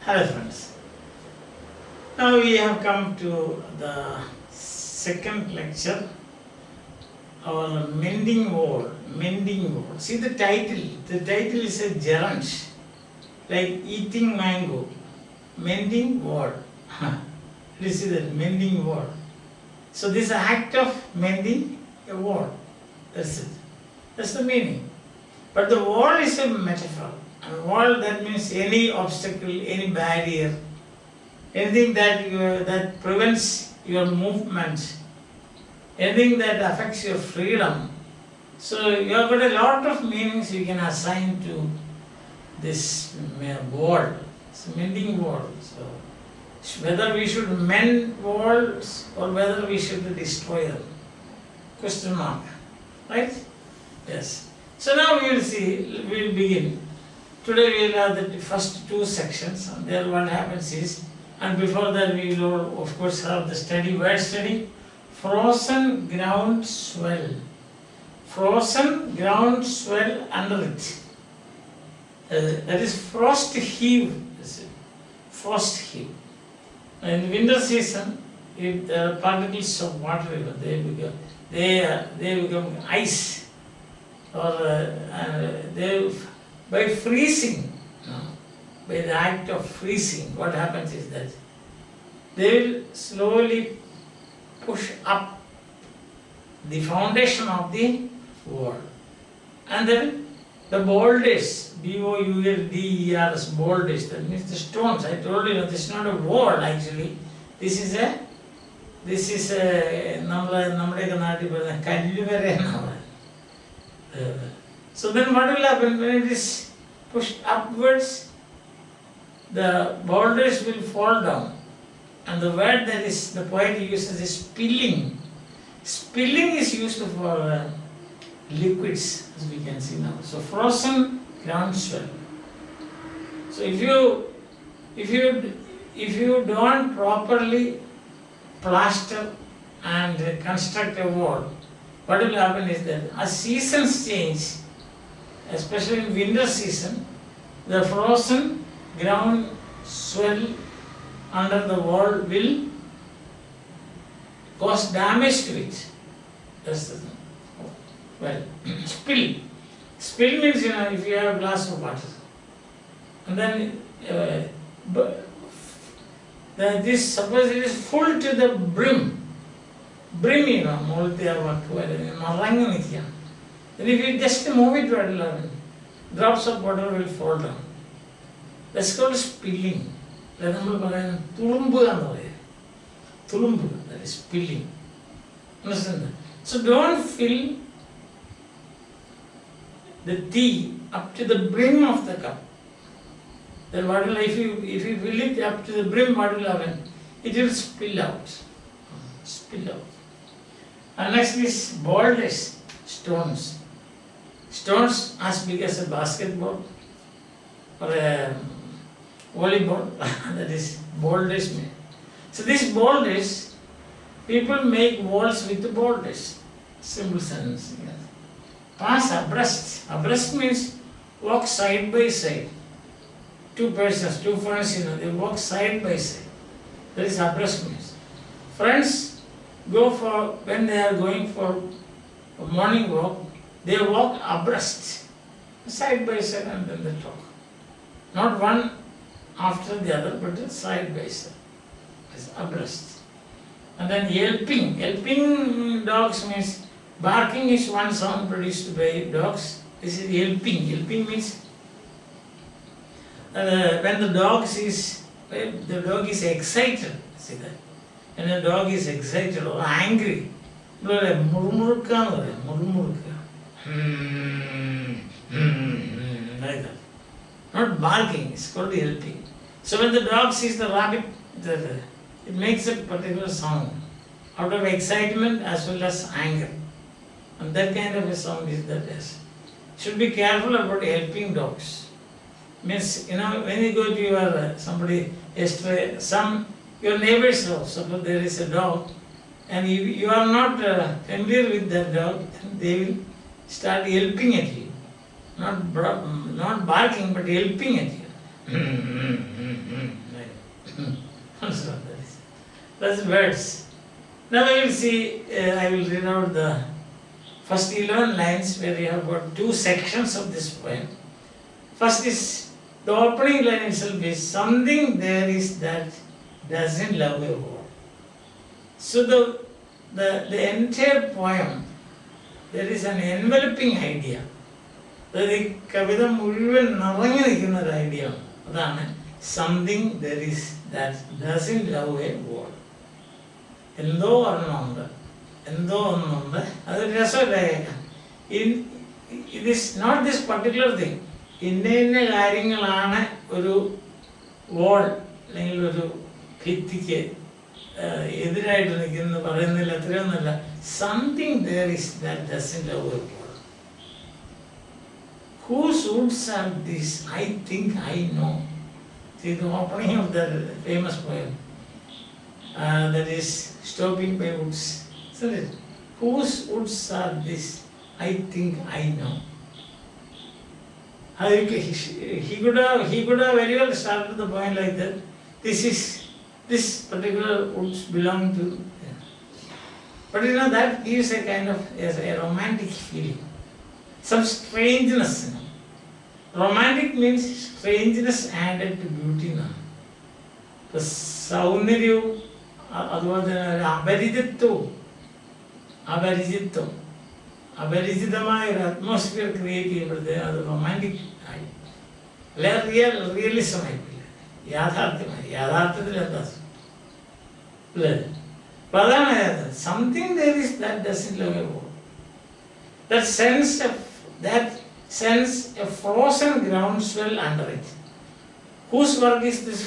Hello friends. Now we have come to the second lecture, our mending wall. Mending wall. See the title. The title is a gerund, like eating mango. Mending wall. You see that mending wall. So this act of mending a wall. That's it. That's the meaning. But the wall is a metaphor. And wall, that means any obstacle, any barrier, anything that prevents your movement, anything that affects your freedom. So you have got a lot of meanings you can assign to this wall. It's a mending wall. So whether we should mend walls or whether we should destroy them. Question mark. Right? Yes. So now we will see, we will begin. Today we will have the first two sections, and there what happens is, and before that we will of course have the study, word study, frozen ground swell. Frozen ground swell under it. That is frost heave. Frost heave. In the winter season, if the particles of water, they become ice, or by freezing, by the act of freezing, what happens is that they will slowly push up the foundation of the wall. And then the boulders, B-O-U-L-D-E-R-S, boulders, that means the stones. I told you, this is not a wall actually. This is a so then what will happen when it is pushed upwards? The boulders will fall down. And the word that is the poet uses is spilling. Spilling is used for liquids, as we can see now. So frozen ground swell. So if you don't properly plaster and construct a wall, what will happen is that as seasons change, especially in winter season, the frozen ground swell under the wall will cause damage to it. That's the thing. Well, spill. Spill means, if you have a glass of water, and then this, suppose it is full to the brim, then if you just move it, drops of water will fall down. That's called spilling. That is spilling. Understand that? So don't fill the tea up to the brim of the cup. Then what will, if you fill it up to the brim, what will happen? It will spill out. Spill out. And next is boulders, stones. Stones as big as a basketball or a volleyball, that is boulders made. So these boulders, people make walls with the boulders. Simple sentence. Yes. Pass abreast. Abreast means walk side by side. Two persons, two friends, they walk side by side. That is abreast means. Friends go for, when they are going for a morning walk, they walk abreast, side by side, and then they talk. Not one after the other, but side by side. It's abreast. And then yelping. Yelping dogs means, barking is one sound produced by dogs. This is yelping. Yelping means when the dog is excited. See that? When a dog is excited or angry, like that. Not barking, it's called yelping. So when the dog sees the rabbit, it makes a particular sound out of excitement as well as anger. And that kind of a sound is that. Yes. Should be careful about helping dogs. Means, when you go to your somebody yesterday, your neighbor's house, suppose there is a dog, and you are not familiar with that dog, then they will start yelping at you. Not barking, but yelping at you. That's words. Now we will see, I will read out the first 11 lines where we have got two sections of this poem. First is, the opening line itself is, something there is that doesn't love a word. So the entire poem, there is an enveloping idea. അതായത് ഈ കവിത മുഴുവൻ നിറഞ്ഞു നിൽക്കുന്ന ഒരു idea ആണ്. അതാണ് something there is that doesn't love a word. എന്തോ ഒരെണ്ണമുണ്ട്, എന്തോ ഒന്നുണ്ട്. അതൊരു രസമല്ല കേൾക്കാൻ. It is not this particular thing. ഇന്ന ഇന്ന കാര്യങ്ങളാണ് ഒരു വോൾ അല്ലെങ്കിൽ ഒരു ഭിത്തിക്ക് എതിരായിട്ട് നിൽക്കുന്നത് പറയുന്നില്ല, അത്രയൊന്നുമല്ല. Something there is that doesn't love a word. Whose woods are these? I think I know. See the opening of the famous poem. That is Stopping by Woods. Isn't it? Whose woods are these? I think I know. He could have very well started the poem like that. This particular woods belong to. But you know that gives a kind of a romantic feeling. Some strangeness. Romantic means strangeness added to beauty. The സൗന്ദര്യവും അതുപോലെ തന്നെ ഒരു അപരിചിതമായ ഒരു atmosphere create ചെയ്യുമ്പോഴത്തേക്കും അത് romantic ആയി, അല്ലെ റിയലിസം ആയിട്ടില്ല, യാഥാർത്ഥ്യത്തിൽ എന്താ അല്ലേ? അപ്പൊ അതാണ് something there is that doesn't love a word. That sends a frozen groundswell under it. Whose work is this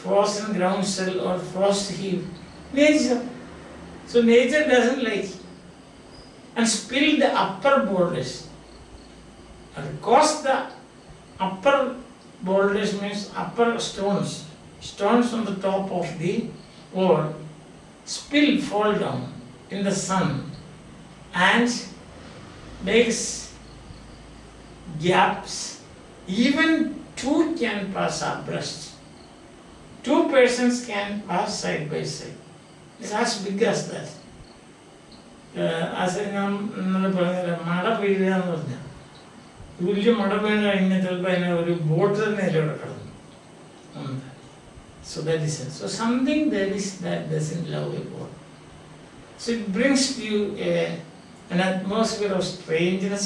frozen groundswell or frost heave? Nature. So nature doesn't like it. And spill the upper boulders. And cause the upper boulders means upper stones. Stones on the top of the wall spill, fall down in the sun and makes gaps. Even two can pass abreast. Two persons can pass side by side. It's as big as that. ഞാൻ ഇന്നലെ പറഞ്ഞില്ല, മഴ പെയ്യുക എന്ന് പറഞ്ഞാൽ വലിയ മഴ പെയ്യുന്ന കഴിഞ്ഞാൽ ചിലപ്പോൾ അതിനെ ഒരു ബോട്ട് തന്നെ അതിലൂടെ കിടന്നു. So that is it. So something there is that doesn't love a word. So it brings to you an atmosphere of strangeness,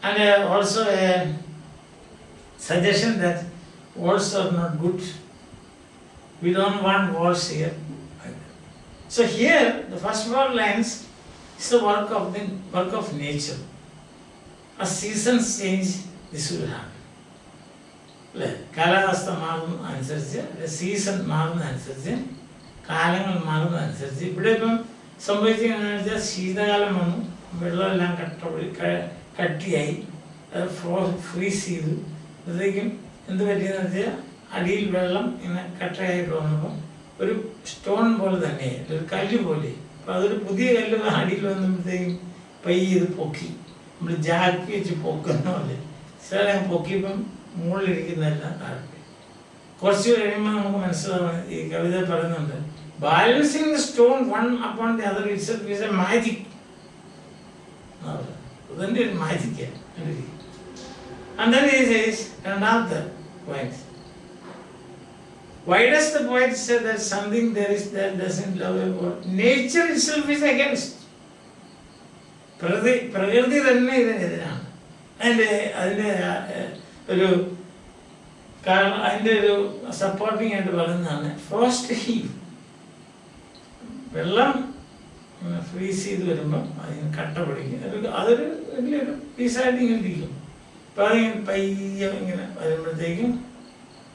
and also a suggestion that words are not good. We don't want words here. So here, the first 4 lines is the work of nature. As seasons change, this will happen. കാലാവസ്ഥ മാറുന്ന അനുസരിച്ച്, season മാറുന്ന അനുസരിച്ച്, കാലങ്ങൾ മാറുന്ന അനുസരിച്ച്, ഇവിടെ ഇപ്പം സംഭവിച്ചതെന്ന് വെച്ചാൽ ശീതകാലം വന്നു, വെള്ളമെല്ലാം കട്ടിയായി, അത് ഫ്രീസ് ചെയ്തു. അപ്പോഴത്തേക്കും എന്ത് പറ്റിയെന്ന് വെച്ചാൽ അടിയിൽ വെള്ളം ഇങ്ങനെ കട്ടയായിട്ട് വന്നപ്പോൾ ഒരു സ്റ്റോൺ പോലെ തന്നെ, ഒരു കല്ല് പോലെ. അപ്പോൾ അതൊരു പുതിയ കല്ല് അടിയിൽ വന്നപ്പോഴത്തേക്കും പയ്യെ ഇത് പൊക്കി, നമ്മൾ ജാക്കി വെച്ച് പൊക്കുന്ന പോലെ സാറേ പൊക്കിയപ്പം മുകളിലിരിക്കുന്നതെല്ലാം താഴെ. കുറച്ച് കഴിയുമ്പോൾ നമുക്ക് മനസ്സിലാവും, ഈ കവിത പറയുന്നുണ്ട്, balancing the stone one upon the other itself is A magic. അതിൻ്റെ ഒരു മാജിക്കാണ്. And then he says another point. Why does the poet say that something there is that doesn't love a word? Nature itself is against. പ്രകൃതി തന്നെ ഇതിനെതിരാണ്. അതിൻ്റെ ഒരു supporting ആയിട്ട് പറയുന്നതാണ് frost ഹീവ്. വെള്ളം freeze ചെയ്ത് വരുമ്പം അതിന് കട്ട പിടിക്കും, അതൊരു വലിയൊരു പീസായിട്ട് ഇങ്ങനെ ഇരിക്കും. അപ്പം അതിങ്ങനെ പയ്യെ ഇങ്ങനെ വരുമ്പോഴത്തേക്കും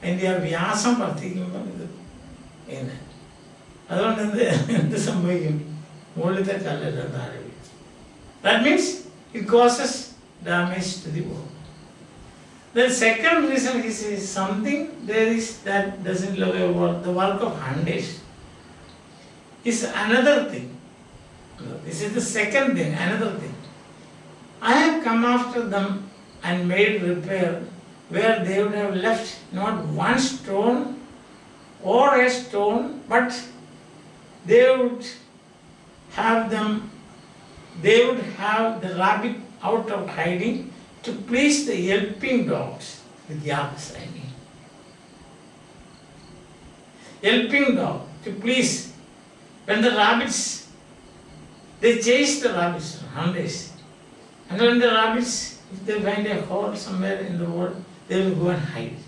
അതിൻ്റെ ആ വ്യാസം വർദ്ധിക്കുമ്പം ഇത് ഇങ്ങനെ, അതുകൊണ്ട് എന്ത് സംഭവിക്കും, മുകളിലത്തെ കല്ലെല്ലാം താഴെ വീഴും. That means it causes damage to the wall. The second reason he says something there is that doesn't love a word. The work of hunters is another thing. This is the second thing, another thing. I have come after them and made repair where they would have left not one stone or a stone, but they would have the rabbit out of hiding to please the helping dogs. With yaps, I mean. Helping dog, to please. When the rabbits, they chase the rabbits, hunters. And when the rabbits, if they find a hole somewhere in the world, they will go and hide.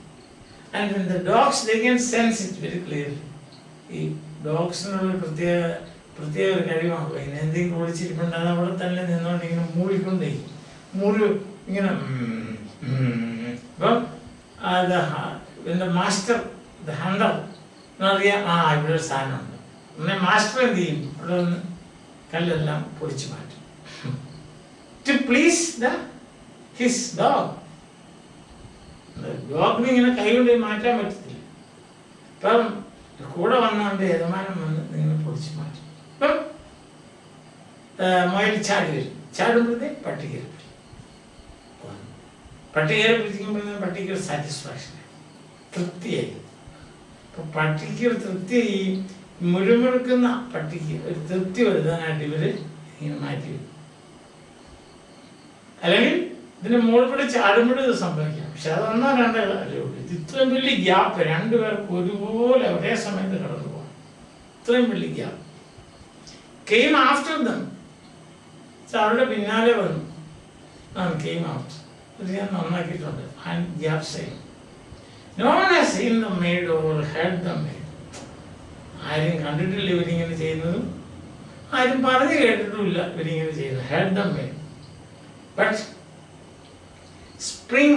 And when the dogs, they can sense it very clearly. ഈ ഡോഗ്സിനുള്ള പ്രത്യേക ഒരു കഴിവാണല്ലോ. ഇങ്ങനെ എന്തെങ്കിലും ഒളിച്ചിരിപ്പുണ്ട് അത് അവിടെ തന്നെ നിന്നുകൊണ്ട് ഇങ്ങനെ മൂളിക്കൊണ്ടേ ഇങ്ങനെ അപ്പം the master, the hunter, എന്നറിയാം ഇവിടെ ഒരു സാധനമുണ്ട്. പിന്നെ മാസ്റ്റർ എന്ത് ചെയ്യും? അവിടെ നിന്ന് കല്ലെല്ലാം പൊളിച്ചു മാറ്റും. To please his dog. ഡോഗിന് ഇങ്ങനെ കൈകൊണ്ട് മാറ്റാൻ പറ്റത്തില്ല. ഇപ്പം കൂടെ വന്നുകൊണ്ട് യജമാനം വന്ന് നിങ്ങൾ പൊളിച്ചു മാറ്റും. ഇപ്പം മുയൽ ചാടി വരും. ചാടുമ്പോഴത്തേ പട്ടി കയറി പിടിക്കും. പട്ടി കയറി പിടിക്കുമ്പോഴത്തേക്കും പട്ടിക്ക് ഒരു സാറ്റിസ്ഫാക്ഷൻ, തൃപ്തിയായി. അപ്പം പട്ടിക്ക് ഒരു തൃപ്തി, ഈ മുഴുമുഴുക്കുന്ന പട്ടിക്ക് ഒരു തൃപ്തി വരുത്താനായിട്ട് ഇവർ ഇങ്ങനെ മാറ്റി വരും. അല്ലെങ്കിൽ ഇതിന് മുകളിൽ കൂടെ ചാടുമ്പോഴും ഇത് സംഭവിക്കാം. പക്ഷെ അതൊന്നോ രണ്ടോ കാര്യമുള്ളൂ. ഇത് ഇത്രയും വലിയ ഗ്യാപ്പ്, രണ്ടുപേർക്ക് ഒരുപോലെ ഒരേ സമയത്ത് കടന്നു പോകാം. ഇത്രയും വലിയ ഗ്യാപ്പ്. കെയിം ആഫ്റ്റർ ദം, അവരുടെ പിന്നാലെ വന്നു. കെയിം ആഫ്റ്റർ, ഇത് ഞാൻ നന്നാക്കിയിട്ടുണ്ട്. And gap sign. No one has seen them made or heard them made. ആരും കണ്ടിട്ടില്ല ഇവരിങ്ങനെ ചെയ്യുന്നത്, ആരും പറഞ്ഞു കേട്ടിട്ടുമില്ല ഇവരിങ്ങനെ ചെയ്യുന്നത്. Heard them made. But spring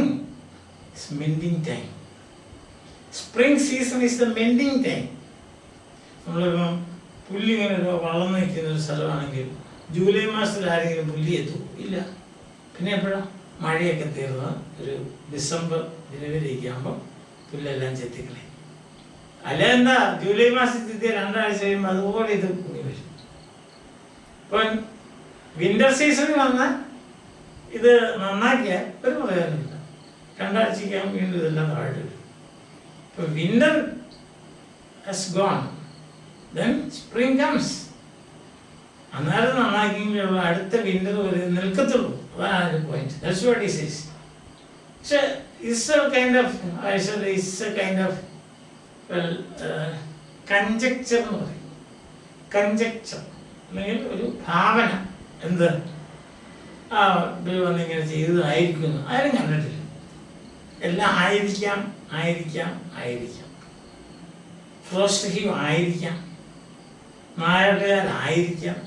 is mending time. Spring season is the mending time. നമ്മളിപ്പം പുല്ലിങ്ങനെ വളർന്നു നിൽക്കുന്ന ഒരു സ്ഥലമാണെങ്കിൽ ജൂലൈ മാസത്തിൽ ആരെങ്കിലും പുല്ലി എത്തും? ഇല്ല. പിന്നെ എപ്പോഴാണ്? മഴയൊക്കെ തീർന്ന് ഒരു ഡിസംബർ ജനുവരി ഒക്കെ ആകുമ്പോൾ പുല്ലെല്ലാം ചെത്തിക്കളയും. അല്ല എന്താ, ജൂലൈ മാസത്തിൽ 2 ആഴ്ച കഴിയുമ്പോൾ അതുപോലെ ഇത് കൂടി വരും. ഇപ്പം വിന്റർ സീസണിൽ വന്നാൽ ഇത് നന്നാക്കിയാൽ ഒരു പ്രയോജനമില്ല. 2 ആഴ്ചയ്ക്കാകുമ്പോൾ വീണ്ടും ഇതെല്ലാം താഴെ വരും. ഇപ്പം winter has gone, then spring comes. അന്നേരം നന്നാക്കിയെങ്കിലുള്ള അടുത്ത വിന്റർ വരെ നിൽക്കത്തുള്ളൂ. അതാണ് point. That's what he says. പക്ഷെ it's a kind of conjecture എന്ന് പറയും. കൺജക്ചർ അല്ലെങ്കിൽ ഒരു ഭാവന. എന്ത് വന്നിങ്ങനെ ചെയ്തതായിരിക്കുന്നു, ആരും കണ്ടിട്ടില്ല. എല്ലാം ആയിരിക്കാം. ഫ്രോസ്റ്റ് ഹീവ് ആയിരിക്കാം, നായാട്ടുകാരായിരിക്കാം.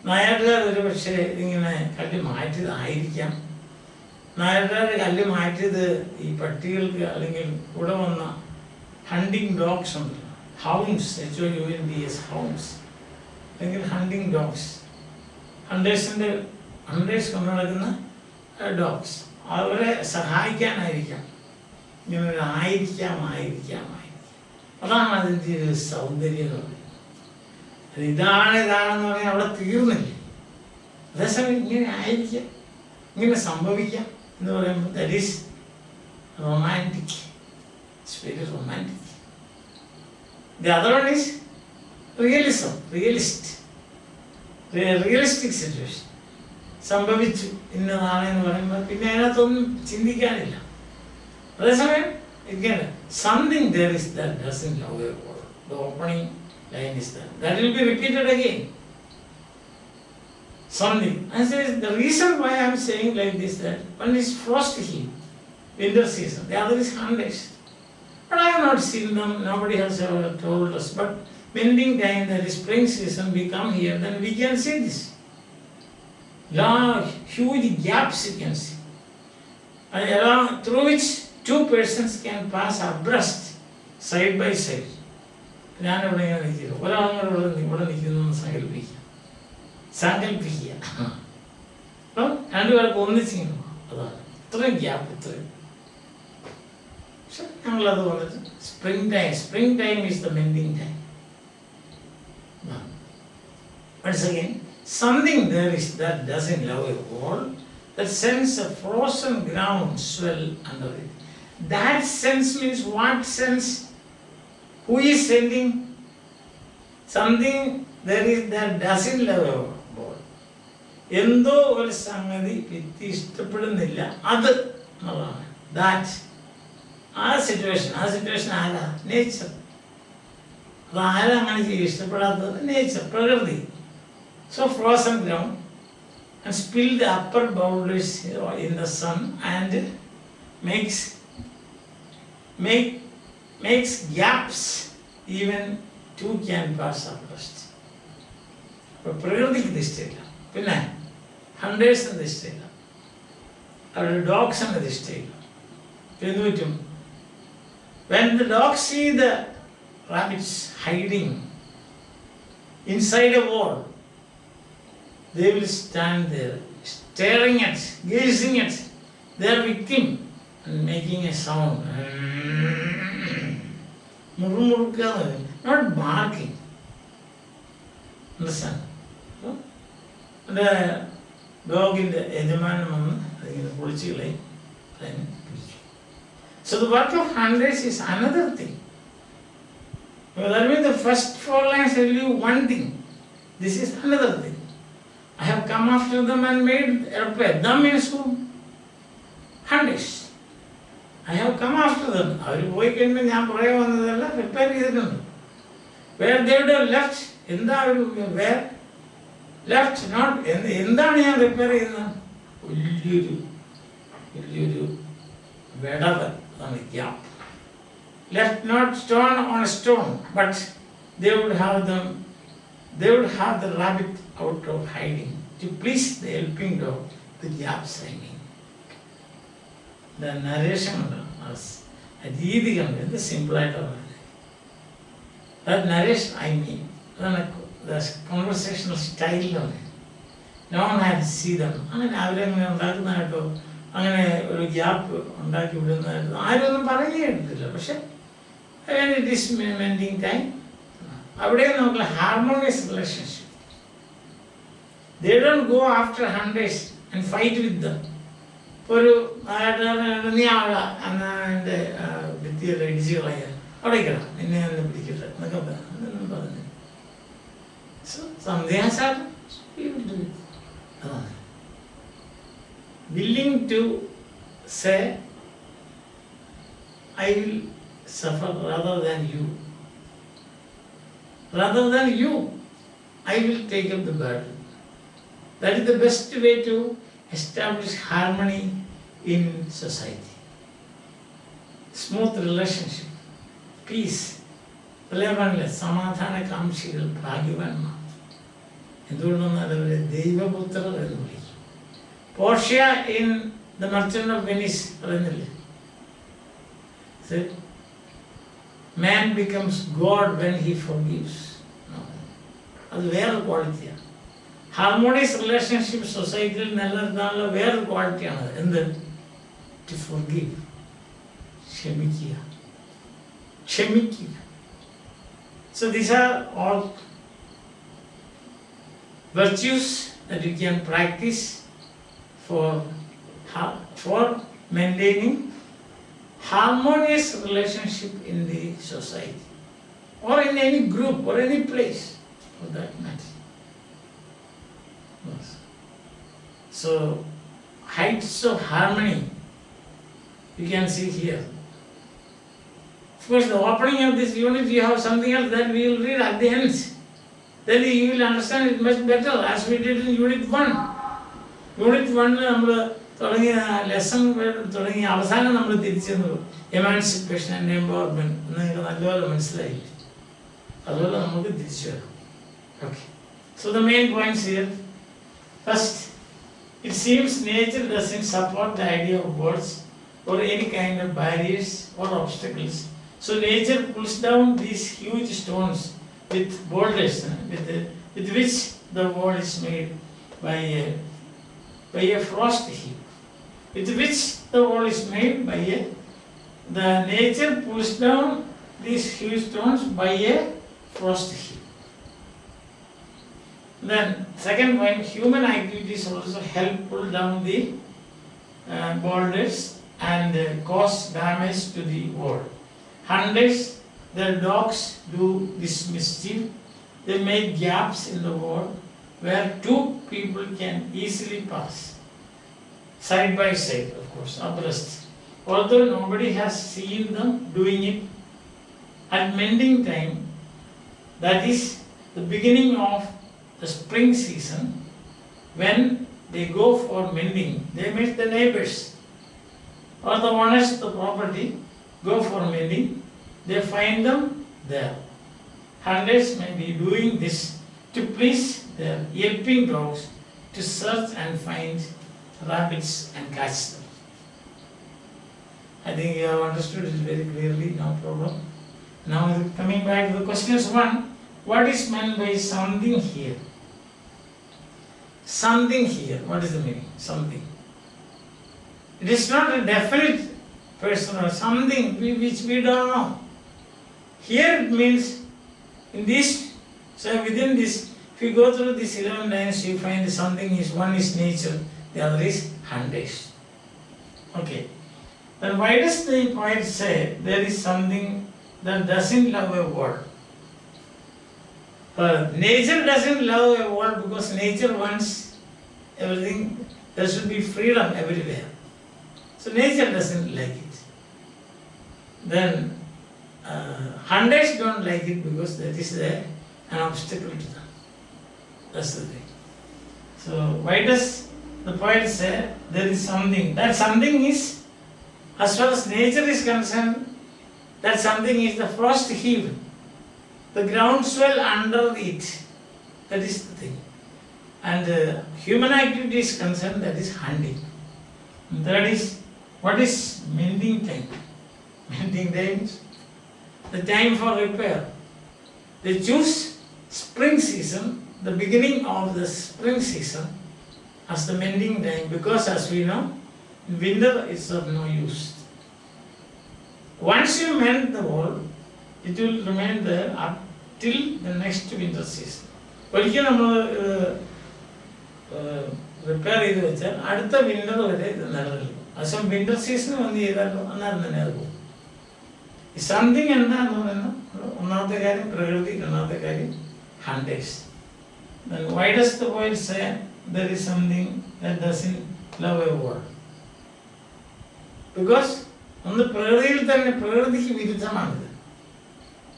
നായാട്ടുകാർ ഒരു പക്ഷേ ഇങ്ങനെ കല്ല് മാറ്റിയതായിരിക്കാം. നായാട്ടുകാർ കല്ല് മാറ്റിയത് ഈ പട്ടികൾക്ക് അല്ലെങ്കിൽ കൂടെ വന്ന ഹണ്ടിങ് ഡോഗ്സ് ഉണ്ടല്ലോ, ഹൗൺസ്, HOUNDS, ഹൗൺസ് അല്ലെങ്കിൽ ഹണ്ടിങ് ഡോഗ്സ്, ഹണ്ടേഴ്സ് കൊണ്ടു നടക്കുന്ന ഡോഗ്സ്, അവരെ സഹായിക്കാനായിരിക്കാം. ഇങ്ങനെ ആയിരിക്കാം. അതാണ് അതിൻ്റെ ഒരു സൗന്ദര്യം എന്ന് പറയുന്നത്. ഇതാണെന്ന് പറഞ്ഞാൽ അവിടെ തീർന്നില്ല. അതേസമയം ഇങ്ങനെ ആയിരിക്കാം, ഇങ്ങനെ സംഭവിക്കാം എന്ന് പറയുമ്പോൾ that is romantic. It's very romantic. The other one is realistic situation. സംഭവിച്ചു ഇന്നതാണെന്ന് പറയുമ്പോൾ പിന്നെ അതിനകത്തൊന്നും ചിന്തിക്കാനില്ല. അതേസമയം ഇങ്ങനെ something there is that doesn't love a world. The opening line is that will be repeated again. Something. And so the reason why I am saying like this, that one is frost heat, winter season, the other is hundreds. But I have not seen them, nobody has ever told us. But mending time, that is spring season, we come here, then we can see this. Long, huge gaps you can see. And through which 2 persons can pass abreast, side by side. ഞാനിവിടെ ഇങ്ങനെ നിൽക്കുന്നു, ഒരാളോട് ഇവിടെ നിൽക്കുന്നു സങ്കല്പിക്കുക. അപ്പം 2 പേർക്ക് ഒന്നിച്ചിങ്ങനെ അതാണ് ഇത്രയും ഗ്യാപ്പ്. ഇത്രയും പക്ഷെ ഞങ്ങളത് വന്നിട്ട് spring time is the mending time. Once again, something there is that doesn't love a wall, that sends a frozen ground swell under it. that sense means what sense? Who is sending? Something that doesn't love a boy. എന്തോ ഒരു സംഗതി വ്യക്തി ഇഷ്ടപ്പെടുന്നില്ല അത് എന്നുള്ളതാണ്. That ആ situation ആരാ? Nature. അത് ആരാ അങ്ങനെ ചെയ്യും? ഇഷ്ടപ്പെടാത്തത് നേച്ചർ, പ്രകൃതി. So frozen ground and spill the upper boundaries in the sun and makes gaps even two can pass across. അപ്പോൾ പ്രകൃതിക്ക് ഇത് ഇഷ്ടമില്ല. പിന്നെ ഹണ്ടേഴ്സിന് ഇത് ഇഷ്ടമില്ല, അവരുടെ ഡോഗ്സിന് ഇത് ഇഷ്ടമില്ല. എന്ത് പറ്റും? When the dogs see the rabbits hiding inside a wall, they will stand there staring at, gazing at their victim and making a sound. Not barking. Understand? The dog in the Edaman, so the work of hunters is another thing. Well, that means the first 4 lines tell you one thing. This is another thing. I have come after them and made repair. Them means who? Hunters. I have come after them. അവർ പോയി കഴിയുമ്പോൾ ഞാൻ പുറകെ വന്നതല്ല, repair ചെയ്തിട്ടുണ്ട്. Where they would have left, എന്താ ഒരു where left not എന്താണ് ഞാൻ റിപ്പയർ ചെയ്യുന്നത്? വലിയൊരു വിടവ്, അതാണ് gap. Left not stone on stone, but they would have the rabbit out of hiding to please the helping dog. The gaps I mean. The narration was a the simple item. That narration I mean, the conversational style of it. No one had to see them. അങ്ങനെ അവരങ്ങനെ ഉണ്ടാക്കുന്നതായിട്ടോ അങ്ങനെ ഒരു gap ഉണ്ടാക്കി വിടുന്നതായിട്ടോ ആരൊന്നും പറയുകയില്ല. പക്ഷെ it is mending time. അവിടെ നോക്കില്ല harmonious relationship. They don't go after hunters and fight with them. ഒരു നീ ആളാ എന്നാ എൻ്റെ ഭിത്തിയുടെ ഇടിച്ചു കളയാൻ അവിടെ ഇരിക്കണം, നിന്നെ ഒന്ന് പിടിക്കട്ടെ എന്നൊക്കെ പറഞ്ഞു. So something has happened. We will do it. Willing to say, I will suffer rather than you. Rather than you, I will take up the burden. That is the best way to establish harmony in society. Smooth relationship, peace. സമാധാന കാംക്ഷികൾ ഭാഗ്യവാന്മാർ. എന്തുകൊണ്ടെന്നാൽ അവരെ ദൈവപുത്രർ എന്ന് വിളിക്കും. Portia in the merchant of Venice പറയുന്നില്ലേ, man becomes God when he forgives. അത് വേറൊരു ക്വാളിറ്റിയാണ്. ഹാർമോണിയസ് റിലേഷൻഷിപ്പ് സൊസൈറ്റിയിൽ നിലനിർത്താനുള്ള വേറൊരു ക്വാളിറ്റിയാണ്. എന്ത്? ടു ഫോർഗീവ്, ക്ഷമിക്കുക. So these are all virtues that you can practice for maintaining harmonious relationship in the society or in any group or any place for that matter. Yes. So heights of harmony you can see here. Of course, the opening of this unit you have something else that we will read at the end. Then you will understand it much better as we did in Unit 1. Unit 1 നമ്മൾ തുടങ്ങിയ lesson തുടങ്ങിയ അവസാനം നമ്മൾ തിരിച്ചെന്നു emancipation and empowerment എന്ന് നിങ്ങൾക്ക് നല്ലപോലെ മനസ്സിലായി. അതുപോലെ നമുക്ക് തിരിച്ചു വരാം. Okay, so the main points here. First, it seems nature doesn't support the idea of words or any kind of barriers or obstacles. So nature pulls down these huge stones with boulders with which the wall is made by a frost heap. With which the wall is made the nature pulls down these huge stones by a frost heap. Then second point, human activities also help pull down the boulders and cause damage to the wall. Hunters, their dogs do this mischief. They make gaps in the wall where two people can easily pass, side by side, of course, abreast. Although nobody has seen them doing it, at mending time, that is the beginning of the spring season, when they go for mending, they meet the neighbors or the owners of the property, go for mending, they find them there. Hunters may be doing this to please their yelping dogs to search and find rabbits and catch them. I think you have understood it very clearly, no problem. Now coming back to the questions 1, what is meant by something here? Something here, what is the meaning? Something. It is not a definite person or something which we don't know. Here it means in this, so within this, if you go through these 11 lines, you find something is, one is nature, the other is hunters. Okay. Then why does the poet say there is something that doesn't love a world? Nature doesn't love a world because nature wants everything, there should be freedom everywhere. So nature doesn't like it. Then hunters don't like it because that is an obstacle to them. That's the thing. So why does the poet say there is something? That something is, as far as nature is concerned, that something is the frost heave, the groundswell under it. That is the thing. And human activity is concerned, that is hunting. And that is, what is mending time? Mending time is the time for repair. They choose spring season, the beginning of the spring season, as the mending time, because as we know, in winter it's of no use. Once you mend the wall, it will remain there up till the next winter season. ഒരിക്കൽ നമ്മൾ repair ചെയ്ത് വെച്ചാൽ അടുത്ത winter വരെ ഇത് നിലനിൽക്കും. പക്ഷേ winter season വന്ന് ചെയ്താലും അന്നേരം തന്നെ അത് പോകും. സംതിങ് എന്താന്ന് പറയുന്നത് ഒന്നാമത്തെ കാര്യം പ്രകൃതി, രണ്ടാമത്തെ കാര്യം hunters. Then why does the poet say there is something that doesn't love a world? Because ഒന്ന് പ്രകൃതിയിൽ തന്നെ, പ്രകൃതിക്ക് വിരുദ്ധമാണിത്.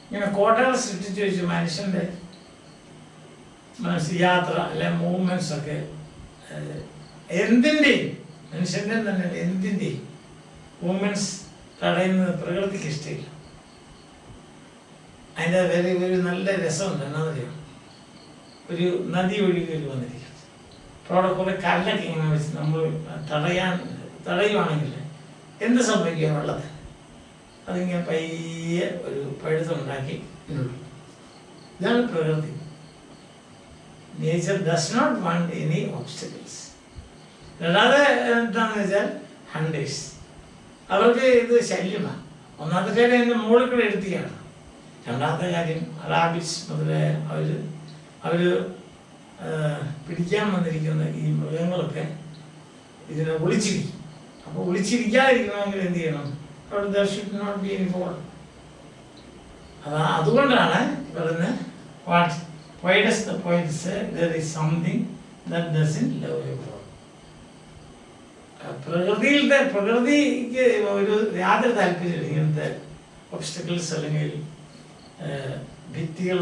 ഇങ്ങനെ കോട്ടകൾ സൃഷ്ടിച്ചു വെച്ചു മനുഷ്യൻ്റെ യാത്ര അല്ലെ മൂവ്മെന്റ്സ് ഒക്കെ എന്തിൻ്റെയും, മനുഷ്യൻ്റെ തന്നെ എന്തിൻ്റെയും മൂവ്മെന്റ്സ് തടയുന്നത് പ്രകൃതിക്ക് ഇഷ്ടമില്ല. അതിൻ്റെ ഒരു നല്ല രസമുണ്ട്. എന്നാന്നറിയാം, ഒരു നദി ഒഴുകി വന്നിരിക്കും. അപ്പോൾ അവിടെ കുറെ കല്ലൊക്കെ ഇങ്ങനെ വെച്ച് നമ്മൾ തടയുവാണെങ്കിൽ എന്ത് സംഭവിക്കുക? വെള്ളത്തിൽ അതിങ്ങനെ പയ്യെ ഒരു പഴുതുണ്ടാക്കി ഇടും. ഇതാണ് പ്രകൃതി. Nature does not want any obstacles. രണ്ടാമത് എന്താണെന്ന് വെച്ചാൽ ഹണ്ടേഴ്സ്, അവർക്ക് ഇത് ശല്യമാണ്. ഒന്നാമത്തെ കാര്യം അതിൻ്റെ മുകളിൽ കൂടെ എടുത്തിയാണ്. രണ്ടാമത്തെ കാര്യം റാബിറ്റ്സ് മുതലേ അവർ പിടിക്കാൻ വന്നിരിക്കുന്ന ഈ മൃഗങ്ങളൊക്കെ ഇതിനെ ഒളിച്ചിരിക്കും. അപ്പോൾ ഒളിച്ചിരിക്കാതിരിക്കണമെങ്കിൽ എന്ത് ചെയ്യണം? അവിടെ there should not be any fall. അതുകൊണ്ടാണ് പറയുന്നത് why does the poet say there is something that doesn't love a world? പ്രകൃതിക്ക് ഒരു യാതൊരു താല്പര്യമില്ല ഇങ്ങനത്തെ ഒബ്സ്റ്റക്കിൾസ് അല്ലെങ്കിൽ ഭിത്തികൾ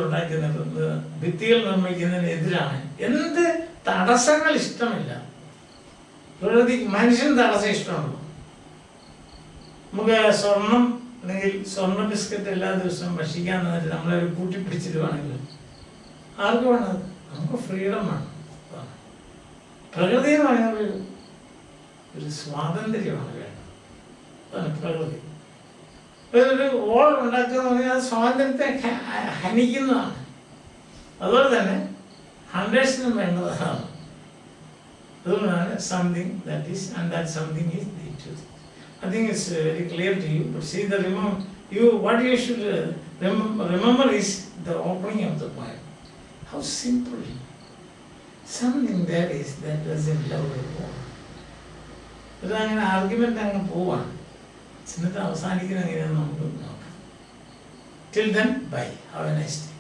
നിർമ്മിക്കുന്നതിനെതിരാണ്. എന്ത് തടസ്സങ്ങൾ ഇഷ്ടമില്ല പ്രകൃതിക്ക്. മനുഷ്യന് തടസ്സം ഇഷ്ടമാണല്ലോ. നമുക്ക് സ്വർണം അല്ലെങ്കിൽ സ്വർണ്ണ ബിസ്ക്കറ്റ് എല്ലാ ദിവസവും ഭക്ഷിക്കാൻ തന്നിട്ട് നമ്മളെ കൂട്ടിപ്പിടിച്ചിടുവാണെങ്കിൽ ആർക്ക് വേണത്? നമുക്ക് ഫ്രീഡം വേണം. പ്രകൃതി എന്ന് പറയുന്നത് ഒരു സ്വാതന്ത്ര്യമാണ് വേണ്ടത്. അതാണ് പ്രകൃതി. ഒരു ഓൾ ഉണ്ടാക്കുക എന്ന് പറഞ്ഞാൽ അത് സ്വാതന്ത്ര്യത്തെ ഹനിക്കുന്നതാണ്. അതുപോലെ തന്നെ ഹണ്ടേഴ്സിനും വേണ്ടത് അതാണ്. അതുകൊണ്ടാണ് something that is and that something is the truth. I think it's very clear to you. But see, what you should remember is the opening of the poem. How simple. Something there is that doesn't love a world. But I'm an argument I'm going to ഇന്നത്തെ അവസാനിക്കുന്നത് എങ്ങനെയാണെന്ന് നമുക്ക് നോക്കാം. Till then bye, have A nice day.